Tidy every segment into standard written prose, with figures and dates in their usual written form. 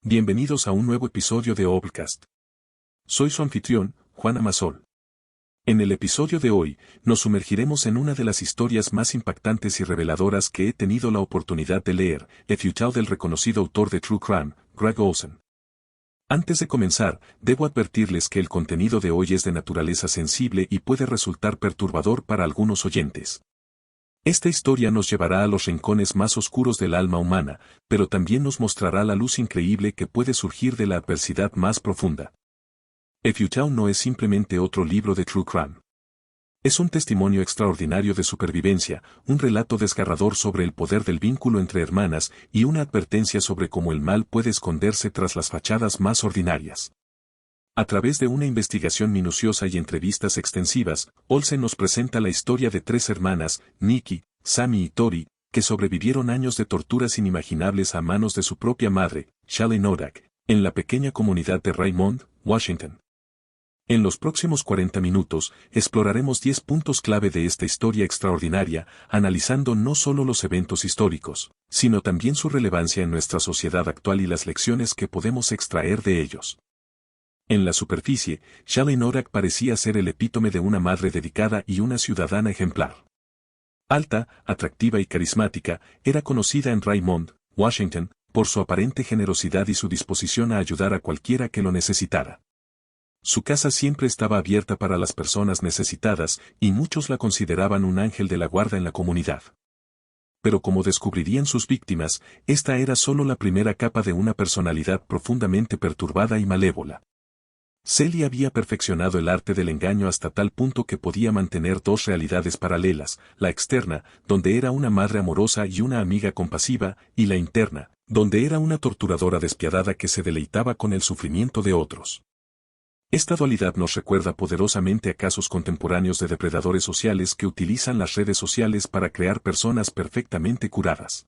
Bienvenidos a un nuevo episodio de Obcast. Soy su anfitrión, Juan Amasol. En el episodio de hoy, nos sumergiremos en una de las historias más impactantes y reveladoras que he tenido la oportunidad de leer, The Futile del reconocido autor de True Crime, Greg Olsen. Antes de comenzar, debo advertirles que el contenido de hoy es de naturaleza sensible y puede resultar perturbador para algunos oyentes. Esta historia nos llevará a los rincones más oscuros del alma humana, pero también nos mostrará la luz increíble que puede surgir de la adversidad más profunda. The Futile no es simplemente otro libro de True Crime. Es un testimonio extraordinario de supervivencia, un relato desgarrador sobre el poder del vínculo entre hermanas y una advertencia sobre cómo el mal puede esconderse tras las fachadas más ordinarias. A través de una investigación minuciosa y entrevistas extensivas, Olsen nos presenta la historia de tres hermanas, Nikki, Sammy y Tori, que sobrevivieron años de torturas inimaginables a manos de su propia madre, Shelley Nodak, en la pequeña comunidad de Raymond, Washington. En los próximos 40 minutos, exploraremos 10 puntos clave de esta historia extraordinaria, analizando no solo los eventos históricos, sino también su relevancia en nuestra sociedad actual y las lecciones que podemos extraer de ellos. En la superficie, Shelley Nodak parecía ser el epítome de una madre dedicada y una ciudadana ejemplar. Alta, atractiva y carismática, era conocida en Raymond, Washington, por su aparente generosidad y su disposición a ayudar a cualquiera que lo necesitara. Su casa siempre estaba abierta para las personas necesitadas y muchos la consideraban un ángel de la guarda en la comunidad. Pero como descubrirían sus víctimas, esta era solo la primera capa de una personalidad profundamente perturbada y malévola. Sally había perfeccionado el arte del engaño hasta tal punto que podía mantener dos realidades paralelas, la externa, donde era una madre amorosa y una amiga compasiva, y la interna, donde era una torturadora despiadada que se deleitaba con el sufrimiento de otros. Esta dualidad nos recuerda poderosamente a casos contemporáneos de depredadores sociales que utilizan las redes sociales para crear personas perfectamente curadas.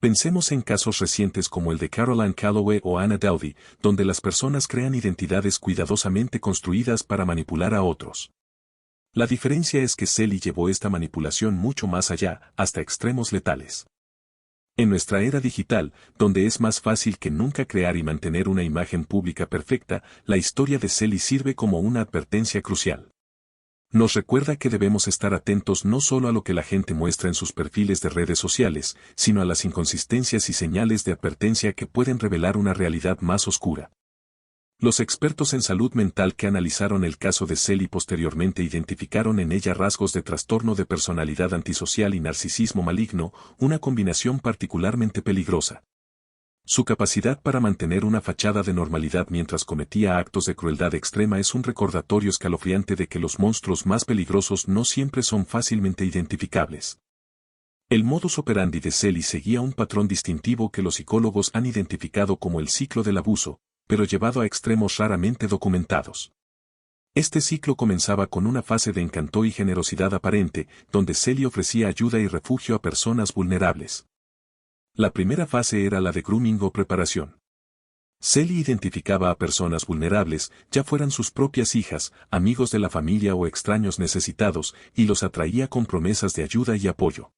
Pensemos en casos recientes como el de Caroline Calloway o Anna Delvey, donde las personas crean identidades cuidadosamente construidas para manipular a otros. La diferencia es que Sally llevó esta manipulación mucho más allá, hasta extremos letales. En nuestra era digital, donde es más fácil que nunca crear y mantener una imagen pública perfecta, la historia de Sally sirve como una advertencia crucial. Nos recuerda que debemos estar atentos no solo a lo que la gente muestra en sus perfiles de redes sociales, sino a las inconsistencias y señales de advertencia que pueden revelar una realidad más oscura. Los expertos en salud mental que analizaron el caso de Sally posteriormente identificaron en ella rasgos de trastorno de personalidad antisocial y narcisismo maligno, una combinación particularmente peligrosa. Su capacidad para mantener una fachada de normalidad mientras cometía actos de crueldad extrema es un recordatorio escalofriante de que los monstruos más peligrosos no siempre son fácilmente identificables. El modus operandi de Sally seguía un patrón distintivo que los psicólogos han identificado como el ciclo del abuso, pero llevado a extremos raramente documentados. Este ciclo comenzaba con una fase de encanto y generosidad aparente, donde Sally ofrecía ayuda y refugio a personas vulnerables. La primera fase era la de grooming o preparación. Sally identificaba a personas vulnerables, ya fueran sus propias hijas, amigos de la familia o extraños necesitados, y los atraía con promesas de ayuda y apoyo.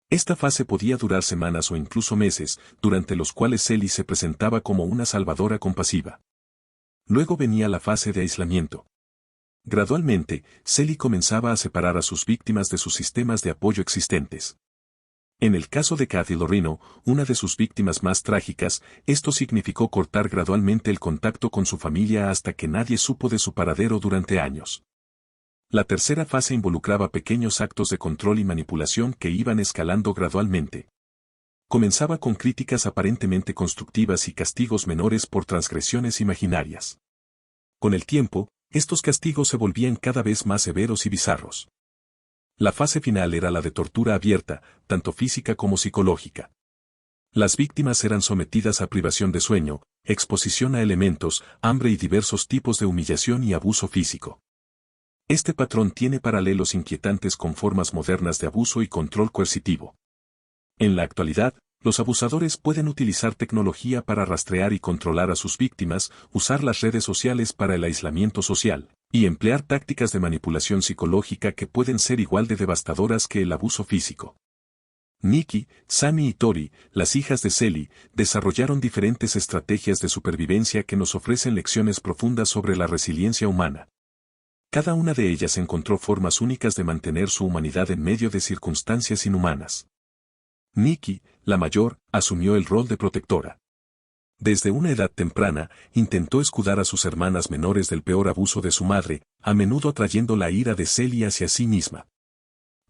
Esta fase podía durar semanas o incluso meses, durante los cuales Sally se presentaba como una salvadora compasiva. Luego venía la fase de aislamiento. Gradualmente, Sally comenzaba a separar a sus víctimas de sus sistemas de apoyo existentes. En el caso de Kathy Lorino, una de sus víctimas más trágicas, esto significó cortar gradualmente el contacto con su familia hasta que nadie supo de su paradero durante años. La tercera fase involucraba pequeños actos de control y manipulación que iban escalando gradualmente. Comenzaba con críticas aparentemente constructivas y castigos menores por transgresiones imaginarias. Con el tiempo, estos castigos se volvían cada vez más severos y bizarros. La fase final era la de tortura abierta, tanto física como psicológica. Las víctimas eran sometidas a privación de sueño, exposición a elementos, hambre y diversos tipos de humillación y abuso físico. Este patrón tiene paralelos inquietantes con formas modernas de abuso y control coercitivo. En la actualidad, los abusadores pueden utilizar tecnología para rastrear y controlar a sus víctimas, usar las redes sociales para el aislamiento social, y emplear tácticas de manipulación psicológica que pueden ser igual de devastadoras que el abuso físico. Nikki, Sammy y Tori, las hijas de Sally, desarrollaron diferentes estrategias de supervivencia que nos ofrecen lecciones profundas sobre la resiliencia humana. Cada una de ellas encontró formas únicas de mantener su humanidad en medio de circunstancias inhumanas. Nikki, la mayor, asumió el rol de protectora. Desde una edad temprana, intentó escudar a sus hermanas menores del peor abuso de su madre, a menudo atrayendo la ira de Sally hacia sí misma.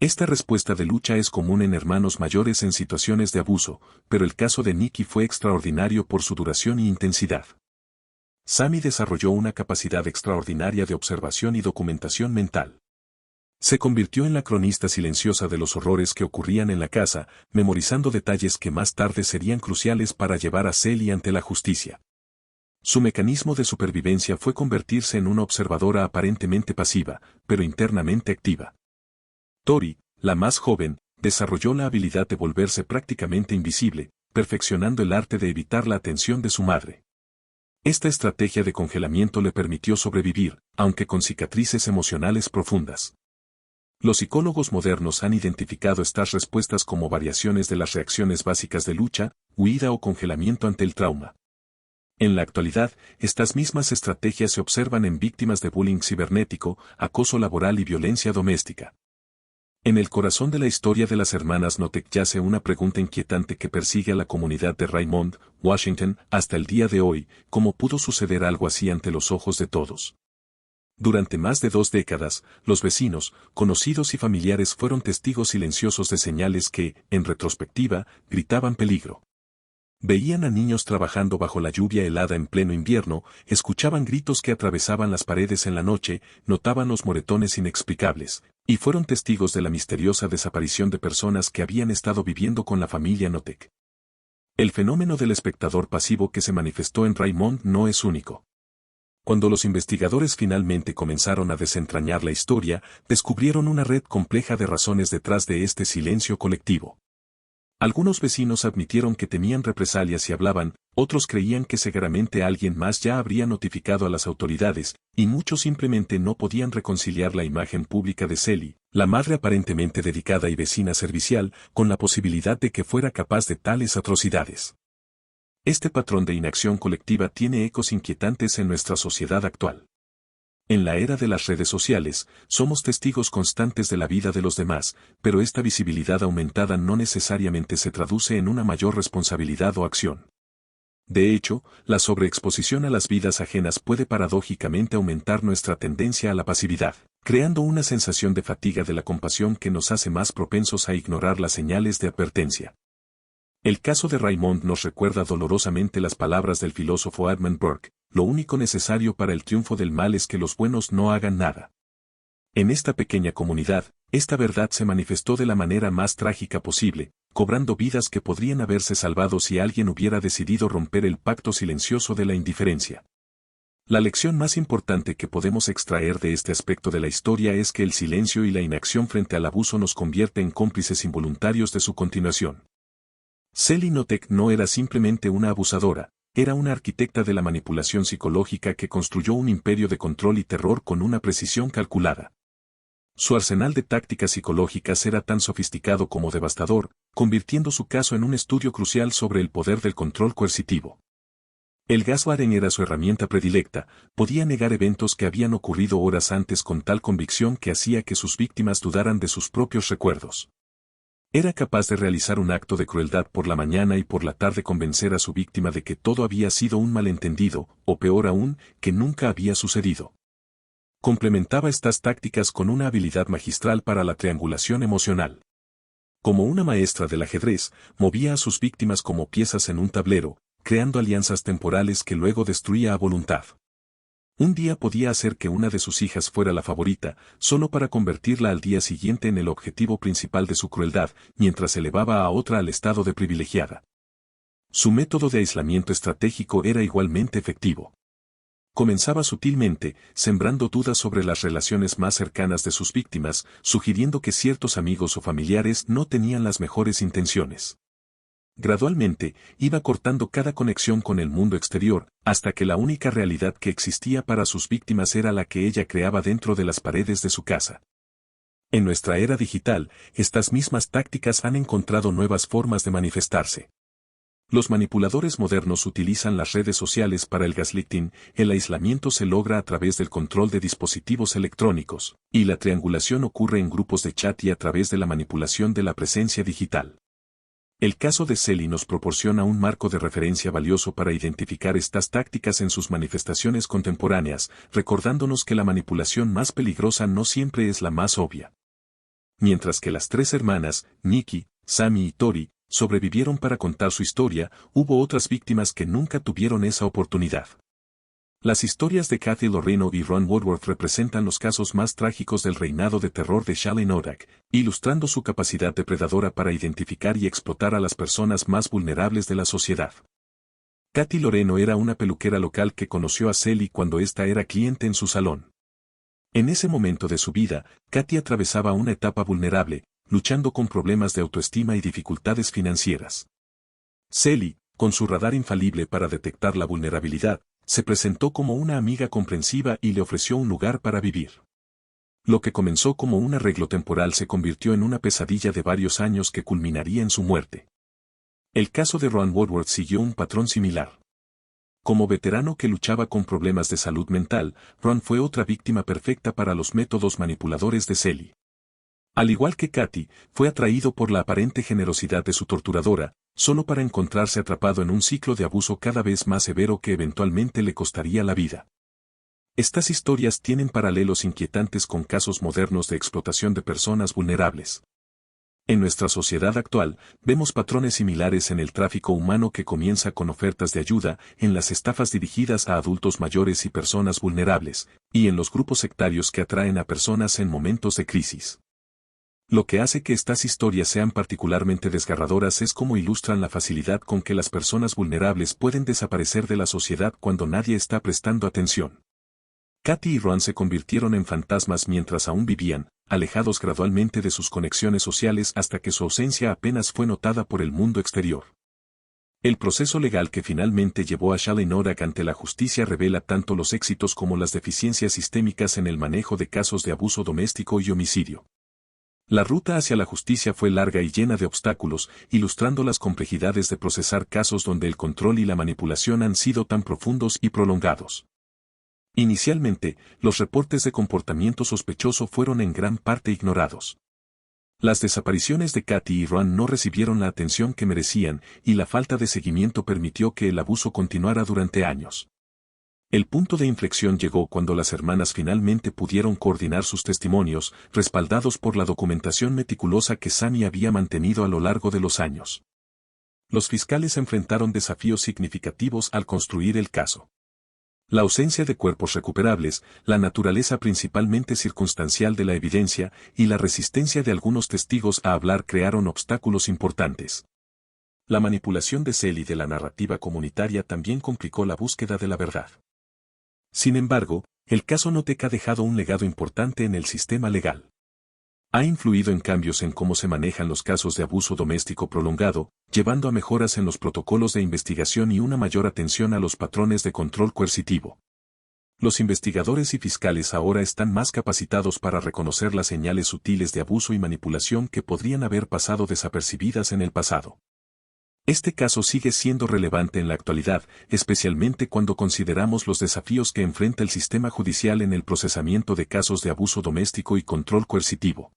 Esta respuesta de lucha es común en hermanos mayores en situaciones de abuso, pero el caso de Nikki fue extraordinario por su duración y intensidad. Sammy desarrolló una capacidad extraordinaria de observación y documentación mental. Se convirtió en la cronista silenciosa de los horrores que ocurrían en la casa, memorizando detalles que más tarde serían cruciales para llevar a Sally ante la justicia. Su mecanismo de supervivencia fue convertirse en una observadora aparentemente pasiva, pero internamente activa. Tori, la más joven, desarrolló la habilidad de volverse prácticamente invisible, perfeccionando el arte de evitar la atención de su madre. Esta estrategia de congelamiento le permitió sobrevivir, aunque con cicatrices emocionales profundas. Los psicólogos modernos han identificado estas respuestas como variaciones de las reacciones básicas de lucha, huida o congelamiento ante el trauma. En la actualidad, estas mismas estrategias se observan en víctimas de bullying cibernético, acoso laboral y violencia doméstica. En el corazón de la historia de las hermanas Notek yace una pregunta inquietante que persigue a la comunidad de Raymond, Washington, hasta el día de hoy: ¿cómo pudo suceder algo así ante los ojos de todos? Durante más de 2 décadas, los vecinos, conocidos y familiares fueron testigos silenciosos de señales que, en retrospectiva, gritaban peligro. Veían a niños trabajando bajo la lluvia helada en pleno invierno, escuchaban gritos que atravesaban las paredes en la noche, notaban los moretones inexplicables, y fueron testigos de la misteriosa desaparición de personas que habían estado viviendo con la familia Notek. El fenómeno del espectador pasivo que se manifestó en Raymond no es único. Cuando los investigadores finalmente comenzaron a desentrañar la historia, descubrieron una red compleja de razones detrás de este silencio colectivo. Algunos vecinos admitieron que temían represalias y hablaban, otros creían que seguramente alguien más ya habría notificado a las autoridades, y muchos simplemente no podían reconciliar la imagen pública de Sally, la madre aparentemente dedicada y vecina servicial, con la posibilidad de que fuera capaz de tales atrocidades. Este patrón de inacción colectiva tiene ecos inquietantes en nuestra sociedad actual. En la era de las redes sociales, somos testigos constantes de la vida de los demás, pero esta visibilidad aumentada no necesariamente se traduce en una mayor responsabilidad o acción. De hecho, la sobreexposición a las vidas ajenas puede paradójicamente aumentar nuestra tendencia a la pasividad, creando una sensación de fatiga de la compasión que nos hace más propensos a ignorar las señales de advertencia. El caso de Raymond nos recuerda dolorosamente las palabras del filósofo Edmund Burke: lo único necesario para el triunfo del mal es que los buenos no hagan nada. En esta pequeña comunidad, esta verdad se manifestó de la manera más trágica posible, cobrando vidas que podrían haberse salvado si alguien hubiera decidido romper el pacto silencioso de la indiferencia. La lección más importante que podemos extraer de este aspecto de la historia es que el silencio y la inacción frente al abuso nos convierte en cómplices involuntarios de su continuación. Sally Notek no era simplemente una abusadora, era una arquitecta de la manipulación psicológica que construyó un imperio de control y terror con una precisión calculada. Su arsenal de tácticas psicológicas era tan sofisticado como devastador, convirtiendo su caso en un estudio crucial sobre el poder del control coercitivo. El gaslighting era su herramienta predilecta, podía negar eventos que habían ocurrido horas antes con tal convicción que hacía que sus víctimas dudaran de sus propios recuerdos. Era capaz de realizar un acto de crueldad por la mañana y por la tarde convencer a su víctima de que todo había sido un malentendido, o peor aún, que nunca había sucedido. Complementaba estas tácticas con una habilidad magistral para la triangulación emocional. Como una maestra del ajedrez, movía a sus víctimas como piezas en un tablero, creando alianzas temporales que luego destruía a voluntad. Un día podía hacer que una de sus hijas fuera la favorita, solo para convertirla al día siguiente en el objetivo principal de su crueldad, mientras elevaba a otra al estado de privilegiada. Su método de aislamiento estratégico era igualmente efectivo. Comenzaba sutilmente, sembrando dudas sobre las relaciones más cercanas de sus víctimas, sugiriendo que ciertos amigos o familiares no tenían las mejores intenciones. Gradualmente, iba cortando cada conexión con el mundo exterior, hasta que la única realidad que existía para sus víctimas era la que ella creaba dentro de las paredes de su casa. En nuestra era digital, estas mismas tácticas han encontrado nuevas formas de manifestarse. Los manipuladores modernos utilizan las redes sociales para el gaslighting, el aislamiento se logra a través del control de dispositivos electrónicos, y la triangulación ocurre en grupos de chat y a través de la manipulación de la presencia digital. El caso de Celi nos proporciona un marco de referencia valioso para identificar estas tácticas en sus manifestaciones contemporáneas, recordándonos que la manipulación más peligrosa no siempre es la más obvia. Mientras que las tres hermanas, Nikki, Sammy y Tori, sobrevivieron para contar su historia, hubo otras víctimas que nunca tuvieron esa oportunidad. Las historias de Kathy Loreno y Ron Woodworth representan los casos más trágicos del reinado de terror de Shalley Nodak, ilustrando su capacidad depredadora para identificar y explotar a las personas más vulnerables de la sociedad. Kathy Loreno era una peluquera local que conoció a Celi cuando ésta era cliente en su salón. En ese momento de su vida, Kathy atravesaba una etapa vulnerable, luchando con problemas de autoestima y dificultades financieras. Celi, con su radar infalible para detectar la vulnerabilidad, se presentó como una amiga comprensiva y le ofreció un lugar para vivir. Lo que comenzó como un arreglo temporal se convirtió en una pesadilla de varios años que culminaría en su muerte. El caso de Ron Woodworth siguió un patrón similar. Como veterano que luchaba con problemas de salud mental, Ron fue otra víctima perfecta para los métodos manipuladores de Celi. Al igual que Kathy, fue atraído por la aparente generosidad de su torturadora, solo para encontrarse atrapado en un ciclo de abuso cada vez más severo que eventualmente le costaría la vida. Estas historias tienen paralelos inquietantes con casos modernos de explotación de personas vulnerables. En nuestra sociedad actual, vemos patrones similares en el tráfico humano que comienza con ofertas de ayuda, en las estafas dirigidas a adultos mayores y personas vulnerables, y en los grupos sectarios que atraen a personas en momentos de crisis. Lo que hace que estas historias sean particularmente desgarradoras es cómo ilustran la facilidad con que las personas vulnerables pueden desaparecer de la sociedad cuando nadie está prestando atención. Kathy y Ron se convirtieron en fantasmas mientras aún vivían, alejados gradualmente de sus conexiones sociales hasta que su ausencia apenas fue notada por el mundo exterior. El proceso legal que finalmente llevó a Shalley Nodak ante la justicia revela tanto los éxitos como las deficiencias sistémicas en el manejo de casos de abuso doméstico y homicidio. La ruta hacia la justicia fue larga y llena de obstáculos, ilustrando las complejidades de procesar casos donde el control y la manipulación han sido tan profundos y prolongados. Inicialmente, los reportes de comportamiento sospechoso fueron en gran parte ignorados. Las desapariciones de Kathy y Ron no recibieron la atención que merecían, y la falta de seguimiento permitió que el abuso continuara durante años. El punto de inflexión llegó cuando las hermanas finalmente pudieron coordinar sus testimonios, respaldados por la documentación meticulosa que Sammy había mantenido a lo largo de los años. Los fiscales enfrentaron desafíos significativos al construir el caso. La ausencia de cuerpos recuperables, la naturaleza principalmente circunstancial de la evidencia y la resistencia de algunos testigos a hablar crearon obstáculos importantes. La manipulación de Celi de la narrativa comunitaria también complicó la búsqueda de la verdad. Sin embargo, el caso Notek ha dejado un legado importante en el sistema legal. Ha influido en cambios en cómo se manejan los casos de abuso doméstico prolongado, llevando a mejoras en los protocolos de investigación y una mayor atención a los patrones de control coercitivo. Los investigadores y fiscales ahora están más capacitados para reconocer las señales sutiles de abuso y manipulación que podrían haber pasado desapercibidas en el pasado. Este caso sigue siendo relevante en la actualidad, especialmente cuando consideramos los desafíos que enfrenta el sistema judicial en el procesamiento de casos de abuso doméstico y control coercitivo.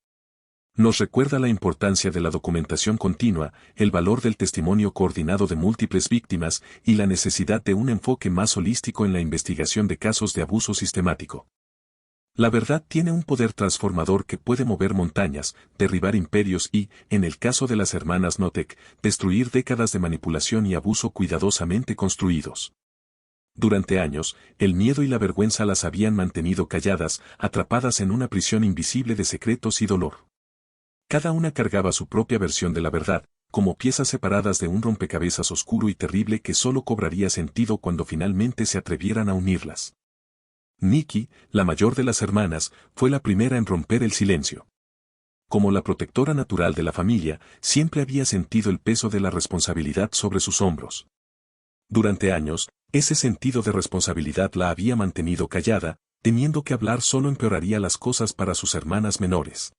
Nos recuerda la importancia de la documentación continua, el valor del testimonio coordinado de múltiples víctimas y la necesidad de un enfoque más holístico en la investigación de casos de abuso sistemático. La verdad tiene un poder transformador que puede mover montañas, derribar imperios y, en el caso de las hermanas Notek, destruir décadas de manipulación y abuso cuidadosamente construidos. Durante años, el miedo y la vergüenza las habían mantenido calladas, atrapadas en una prisión invisible de secretos y dolor. Cada una cargaba su propia versión de la verdad, como piezas separadas de un rompecabezas oscuro y terrible que solo cobraría sentido cuando finalmente se atrevieran a unirlas. Nikki, la mayor de las hermanas, fue la primera en romper el silencio. Como la protectora natural de la familia, siempre había sentido el peso de la responsabilidad sobre sus hombros. Durante años, ese sentido de responsabilidad la había mantenido callada, temiendo que hablar solo empeoraría las cosas para sus hermanas menores.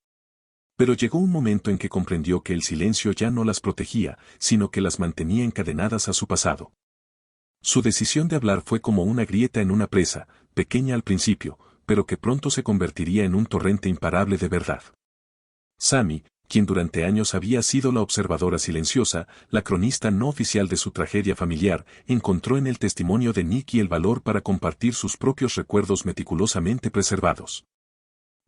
Pero llegó un momento en que comprendió que el silencio ya no las protegía, sino que las mantenía encadenadas a su pasado. Su decisión de hablar fue como una grieta en una presa, pequeña al principio, pero que pronto se convertiría en un torrente imparable de verdad. Sammy, quien durante años había sido la observadora silenciosa, la cronista no oficial de su tragedia familiar, encontró en el testimonio de Nikki el valor para compartir sus propios recuerdos meticulosamente preservados.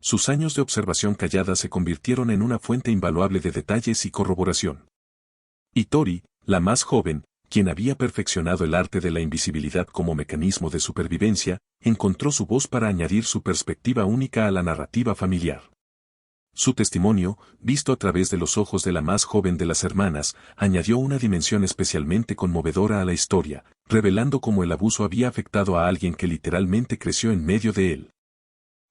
Sus años de observación callada se convirtieron en una fuente invaluable de detalles y corroboración. Y Tori, la más joven, quien había perfeccionado el arte de la invisibilidad como mecanismo de supervivencia, encontró su voz para añadir su perspectiva única a la narrativa familiar. Su testimonio, visto a través de los ojos de la más joven de las hermanas, añadió una dimensión especialmente conmovedora a la historia, revelando cómo el abuso había afectado a alguien que literalmente creció en medio de él.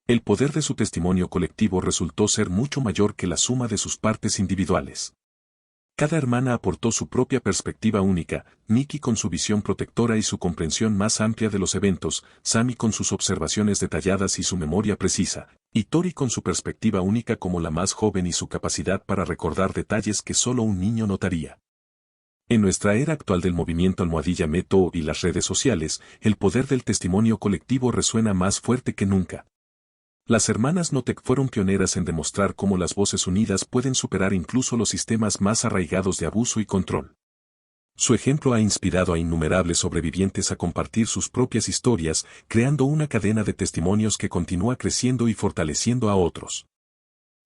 El poder de su testimonio colectivo resultó ser mucho mayor que la suma de sus partes individuales. Cada hermana aportó su propia perspectiva única, Nikki con su visión protectora y su comprensión más amplia de los eventos, Sammy con sus observaciones detalladas y su memoria precisa, y Tori con su perspectiva única como la más joven y su capacidad para recordar detalles que solo un niño notaría. En nuestra era actual del movimiento almohadilla Meto y las redes sociales, el poder del testimonio colectivo resuena más fuerte que nunca. Las hermanas Notek fueron pioneras en demostrar cómo las voces unidas pueden superar incluso los sistemas más arraigados de abuso y control. Su ejemplo ha inspirado a innumerables sobrevivientes a compartir sus propias historias, creando una cadena de testimonios que continúa creciendo y fortaleciendo a otros.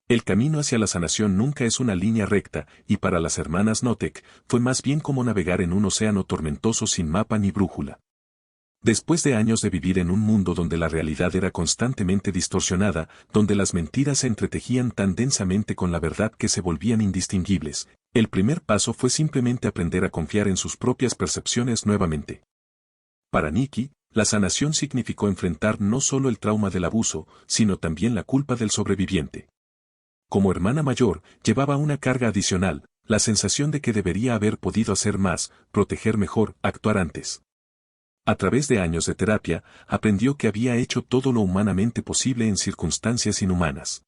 El camino hacia la sanación nunca es una línea recta, y para las hermanas Notek, fue más bien como navegar en un océano tormentoso sin mapa ni brújula. Después de años de vivir en un mundo donde la realidad era constantemente distorsionada, donde las mentiras se entretejían tan densamente con la verdad que se volvían indistinguibles, el primer paso fue simplemente aprender a confiar en sus propias percepciones nuevamente. Para Nikki, la sanación significó enfrentar no solo el trauma del abuso, sino también la culpa del sobreviviente. Como hermana mayor, llevaba una carga adicional, la sensación de que debería haber podido hacer más, proteger mejor, actuar antes. A través de años de terapia, aprendió que había hecho todo lo humanamente posible en circunstancias inhumanas.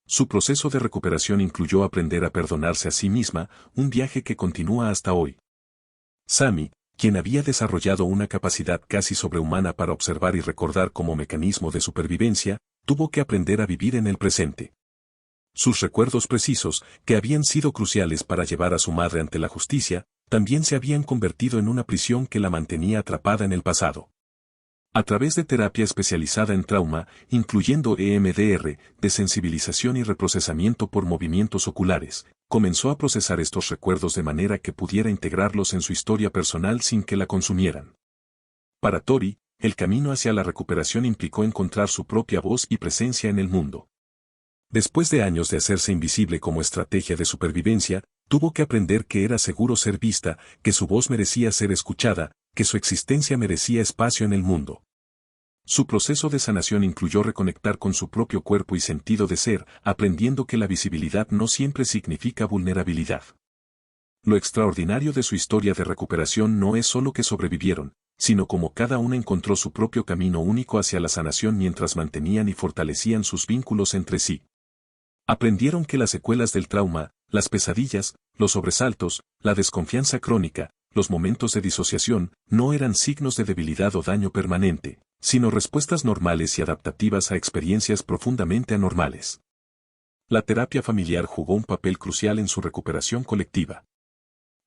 Su proceso de recuperación incluyó aprender a perdonarse a sí misma, un viaje que continúa hasta hoy. Sammy, quien había desarrollado una capacidad casi sobrehumana para observar y recordar como mecanismo de supervivencia, tuvo que aprender a vivir en el presente. Sus recuerdos precisos, que habían sido cruciales para llevar a su madre ante la justicia, también se habían convertido en una prisión que la mantenía atrapada en el pasado. A través de terapia especializada en trauma, incluyendo EMDR, desensibilización y reprocesamiento por movimientos oculares, comenzó a procesar estos recuerdos de manera que pudiera integrarlos en su historia personal sin que la consumieran. Para Tori, el camino hacia la recuperación implicó encontrar su propia voz y presencia en el mundo. Después de años de hacerse invisible como estrategia de supervivencia, tuvo que aprender que era seguro ser vista, que su voz merecía ser escuchada, que su existencia merecía espacio en el mundo. Su proceso de sanación incluyó reconectar con su propio cuerpo y sentido de ser, aprendiendo que la visibilidad no siempre significa vulnerabilidad. Lo extraordinario de su historia de recuperación no es solo que sobrevivieron, sino como cada una encontró su propio camino único hacia la sanación mientras mantenían y fortalecían sus vínculos entre sí. Aprendieron que las secuelas del trauma, las pesadillas, los sobresaltos, la desconfianza crónica, los momentos de disociación, no eran signos de debilidad o daño permanente, sino respuestas normales y adaptativas a experiencias profundamente anormales. La terapia familiar jugó un papel crucial en su recuperación colectiva.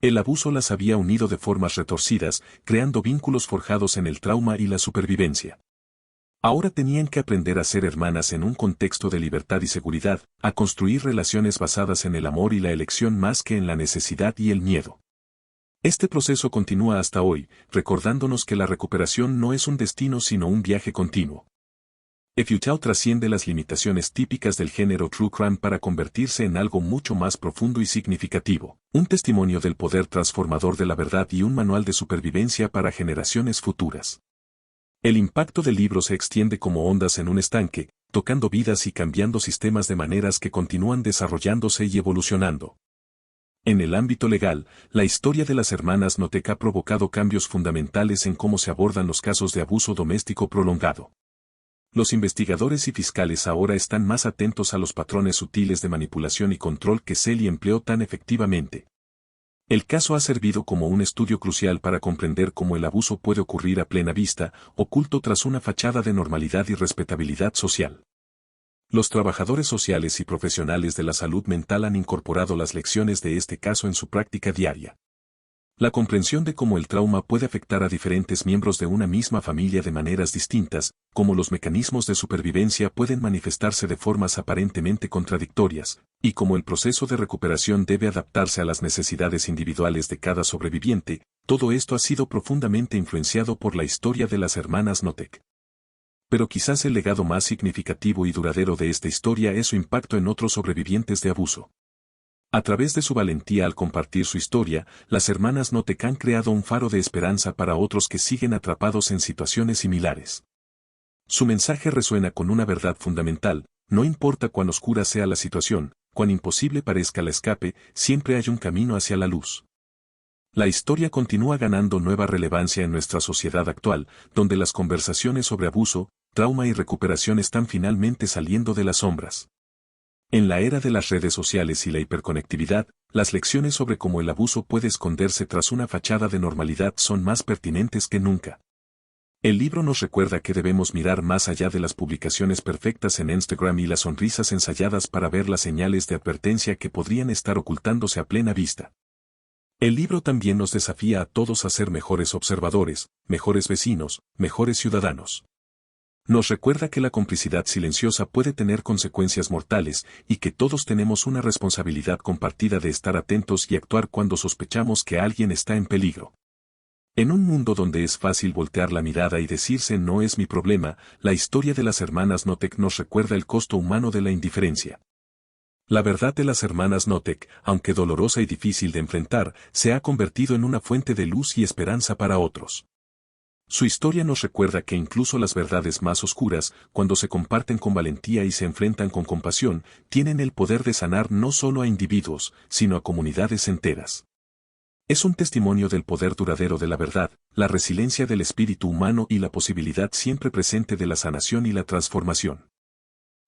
El abuso las había unido de formas retorcidas, creando vínculos forjados en el trauma y la supervivencia. Ahora tenían que aprender a ser hermanas en un contexto de libertad y seguridad, a construir relaciones basadas en el amor y la elección más que en la necesidad y el miedo. Este proceso continúa hasta hoy, recordándonos que la recuperación no es un destino sino un viaje continuo. Efutao trasciende las limitaciones típicas del género True Crime para convertirse en algo mucho más profundo y significativo, un testimonio del poder transformador de la verdad y un manual de supervivencia para generaciones futuras. El impacto del libro se extiende como ondas en un estanque, tocando vidas y cambiando sistemas de maneras que continúan desarrollándose y evolucionando. En el ámbito legal, la historia de las hermanas Notek ha provocado cambios fundamentales en cómo se abordan los casos de abuso doméstico prolongado. Los investigadores y fiscales ahora están más atentos a los patrones sutiles de manipulación y control que Celie empleó tan efectivamente. El caso ha servido como un estudio crucial para comprender cómo el abuso puede ocurrir a plena vista, oculto tras una fachada de normalidad y respetabilidad social. Los trabajadores sociales y profesionales de la salud mental han incorporado las lecciones de este caso en su práctica diaria. La comprensión de cómo el trauma puede afectar a diferentes miembros de una misma familia de maneras distintas, cómo los mecanismos de supervivencia pueden manifestarse de formas aparentemente contradictorias, y cómo el proceso de recuperación debe adaptarse a las necesidades individuales de cada sobreviviente, todo esto ha sido profundamente influenciado por la historia de las hermanas Notek. Pero quizás el legado más significativo y duradero de esta historia es su impacto en otros sobrevivientes de abuso. A través de su valentía al compartir su historia, las hermanas Notek han creado un faro de esperanza para otros que siguen atrapados en situaciones similares. Su mensaje resuena con una verdad fundamental: no importa cuán oscura sea la situación, cuán imposible parezca el escape, siempre hay un camino hacia la luz. La historia continúa ganando nueva relevancia en nuestra sociedad actual, donde las conversaciones sobre abuso, trauma y recuperación están finalmente saliendo de las sombras. En la era de las redes sociales y la hiperconectividad, las lecciones sobre cómo el abuso puede esconderse tras una fachada de normalidad son más pertinentes que nunca. El libro nos recuerda que debemos mirar más allá de las publicaciones perfectas en Instagram y las sonrisas ensayadas para ver las señales de advertencia que podrían estar ocultándose a plena vista. El libro también nos desafía a todos a ser mejores observadores, mejores vecinos, mejores ciudadanos. Nos recuerda que la complicidad silenciosa puede tener consecuencias mortales y que todos tenemos una responsabilidad compartida de estar atentos y actuar cuando sospechamos que alguien está en peligro. En un mundo donde es fácil voltear la mirada y decirse no es mi problema, la historia de las hermanas Notek nos recuerda el costo humano de la indiferencia. La verdad de las hermanas Notek, aunque dolorosa y difícil de enfrentar, se ha convertido en una fuente de luz y esperanza para otros. Su historia nos recuerda que incluso las verdades más oscuras, cuando se comparten con valentía y se enfrentan con compasión, tienen el poder de sanar no solo a individuos, sino a comunidades enteras. Es un testimonio del poder duradero de la verdad, la resiliencia del espíritu humano y la posibilidad siempre presente de la sanación y la transformación.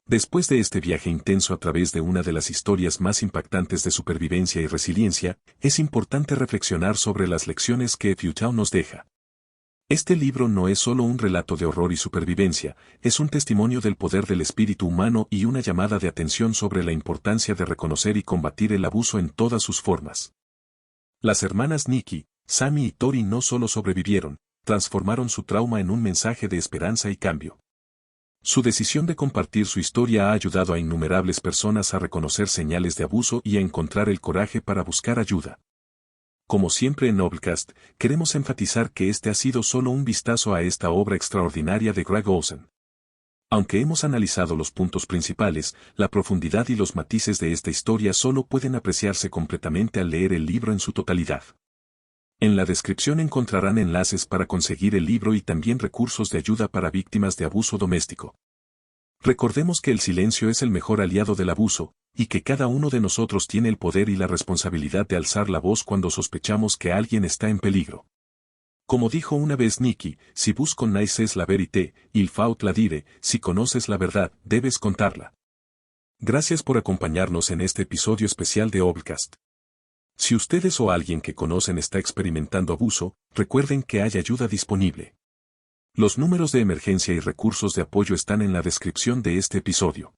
Después de este viaje intenso a través de una de las historias más impactantes de supervivencia y resiliencia, es importante reflexionar sobre las lecciones que Futau nos deja. Este libro no es solo un relato de horror y supervivencia, es un testimonio del poder del espíritu humano y una llamada de atención sobre la importancia de reconocer y combatir el abuso en todas sus formas. Las hermanas Nikki, Sammy y Tori no solo sobrevivieron, transformaron su trauma en un mensaje de esperanza y cambio. Su decisión de compartir su historia ha ayudado a innumerables personas a reconocer señales de abuso y a encontrar el coraje para buscar ayuda. Como siempre en Noblecast, queremos enfatizar que este ha sido solo un vistazo a esta obra extraordinaria de Greg Olsen. Aunque hemos analizado los puntos principales, la profundidad y los matices de esta historia solo pueden apreciarse completamente al leer el libro en su totalidad. En la descripción encontrarán enlaces para conseguir el libro y también recursos de ayuda para víctimas de abuso doméstico. Recordemos que el silencio es el mejor aliado del abuso, y que cada uno de nosotros tiene el poder y la responsabilidad de alzar la voz cuando sospechamos que alguien está en peligro. Como dijo una vez Nikki, si vos connaissez la vérité, il faut la dire, si conoces la verdad, debes contarla. Gracias por acompañarnos en este episodio especial de Oblecast. Si ustedes o alguien que conocen está experimentando abuso, recuerden que hay ayuda disponible. Los números de emergencia y recursos de apoyo están en la descripción de este episodio.